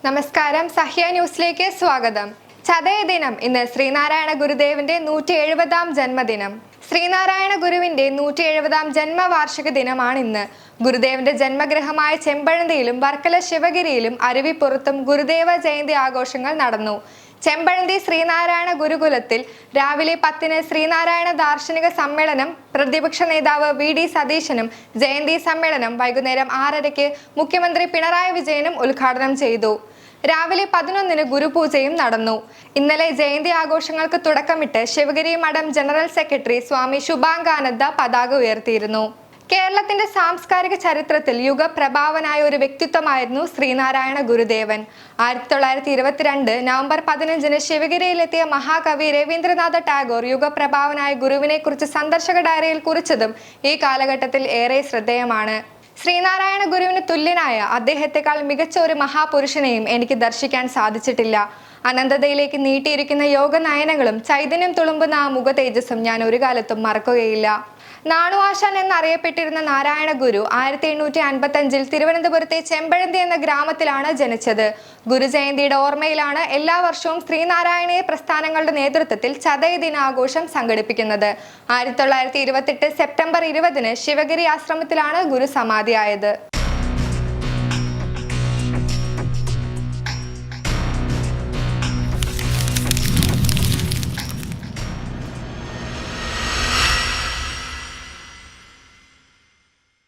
നമസ്കാരം, സഹ്യ ന്യൂസിലേക്ക് സ്വാഗതം. ചതയ ദിനം ഇന്ന് ശ്രീനാരായണ ഗുരുദേവന്റെ 170-ാം ജന്മദിനം. ശ്രീനാരായണ ഗുരുവിന്റെ 170-ാം ജന്മവാർഷിക ദിനമാണ് ഇന്ന്. ഗുരുദേവന്റെ ജന്മഗൃഹമായ ചെമ്പഴന്തിയിലും വർക്കല ശിവഗിരിയിലും അരുവിപ്പുറത്തും ഗുരുദേവ ജയന്തി ആഘോഷങ്ങൾ നടന്നു. ചെമ്പഴന്തി ശ്രീനാരായണ ഗുരുകുലത്തിൽ രാവിലെ 10-ന് ശ്രീനാരായണ ദാർശനിക സമ്മേളനം, പ്രതിപക്ഷ നേതാവ് വി.ഡി. സതീശനും ജയന്തി സമ്മേളനം വൈകുന്നേരം 6:30 മുഖ്യമന്ത്രി പിണറായി വിജയനും ഉദ്ഘാടനം ചെയ്തു. രാവിലെ 11-ന് ഗുരുപൂജയും നടന്നു. ഇന്നലെ ജയന്തി ആഘോഷങ്ങൾക്ക് തുടക്കമിട്ട് ശിവഗിരി മഠം ജനറൽ സെക്രട്ടറി സ്വാമി ശുഭാംഗാനന്ദ പതാക ഉയർത്തിയിരുന്നു. കേരളത്തിന്റെ സാംസ്കാരിക ചരിത്രത്തിൽ യുഗപ്രഭാവനായ ഒരു വ്യക്തിത്വമായിരുന്നു ശ്രീനാരായണ ഗുരുദേവൻ. 1922 നവംബർ 15-ന് ശിവഗിരിയിലെത്തിയ മഹാകവി രവീന്ദ്രനാഥ ടാഗോർ യുഗപ്രഭാവനായ ഗുരുവിനെ കുറിച്ച് സന്ദർശക ഡയറിയിൽ കുറിച്ചതും ഈ കാലഘട്ടത്തിൽ ഏറെ ശ്രദ്ധേയമാണ്. ശ്രീനാരായണ ഗുരുവിന് തുല്യനായ, അദ്ദേഹത്തെക്കാൾ മികച്ച ഒരു മഹാപുരുഷനെയും എനിക്ക് ദർശിക്കാൻ സാധിച്ചിട്ടില്ല. അനന്തതയിലേക്ക് നീട്ടിയിരിക്കുന്ന യോഗ നയനങ്ങളും ചൈതന്യം തുളുമ്പുന്ന ആ മുഖ തേജസ്സും ഞാൻ ഒരു കാലത്തും മറക്കുകയില്ല. നാണുവാശാൻ എന്നറിയപ്പെട്ടിരുന്ന നാരായണ ഗുരു 1855-ൽ തിരുവനന്തപുരത്തെ ചെമ്പഴന്തി എന്ന ഗ്രാമത്തിലാണ് ജനിച്ചത്. ഗുരുജയന്തിയുടെ ഓർമ്മയിലാണ് എല്ലാ വർഷവും ശ്രീനാരായണീയ പ്രസ്ഥാനങ്ങളുടെ നേതൃത്വത്തിൽ ചതയ ദിനാഘോഷം സംഘടിപ്പിക്കുന്നത്. 1928 സെപ്റ്റംബർ 20-ന് ശിവഗിരി ആശ്രമത്തിലാണ് ഗുരു സമാധിയായത്.